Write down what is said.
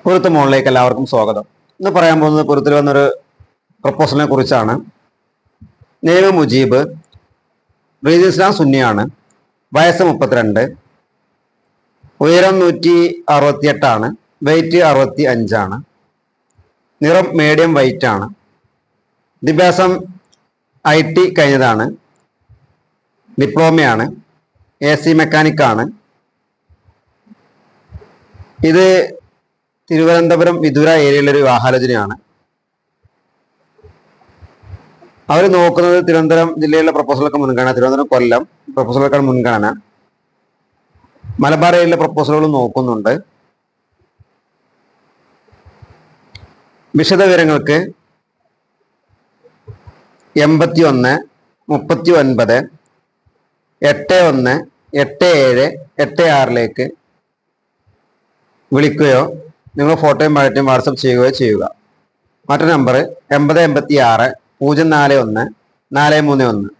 പൊരുത്ത മോളിലേക്ക് എല്ലാവർക്കും സ്വാഗതം. ഇന്ന് പറയാൻ പോകുന്നത് പൊരുത്തിൽ വന്നൊരു പ്രപ്പോസലിനെ കുറിച്ചാണ്. നെയ്മ് മുജീബ്, റീദ് ഇസ്ലാം സുന്നിയാണ്, വയസ്സ് 32, ഉയരം 168, വെയിറ്റ് 65, നിറം മീഡിയം വൈറ്റ് ആണ്, വിദ്യാഭ്യാസം IT കഴിഞ്ഞതാണ്, ഡിപ്ലോമയാണ്, AC മെക്കാനിക്കാണ്. ഇത് തിരുവനന്തപുരം വിദൂര ഏരിയയിലൊരു വിവാഹാലോചനയാണ്. അവർ നോക്കുന്നത് തിരുവനന്തപുരം ജില്ലയിലെ പ്രപ്പോസലൊക്കെ മുൻഗണന, തിരുവനന്തപുരം കൊല്ലം പ്രപ്പോസലൊക്കെ മുൻഗണന, മലബാർ ഏരിയയിലെ പ്രപ്പോസലുകൾ നോക്കുന്നുണ്ട്. വിശദവിവരങ്ങൾക്ക് 81 39 81 87 86 വിളിക്കുകയോ നിങ്ങൾ ഫോട്ടോയും ബയോഡേറ്റയും വാട്സപ്പ് ചെയ്യുകയോ ചെയ്യുക. മറ്റൊരു നമ്പർ 80 86 041 431.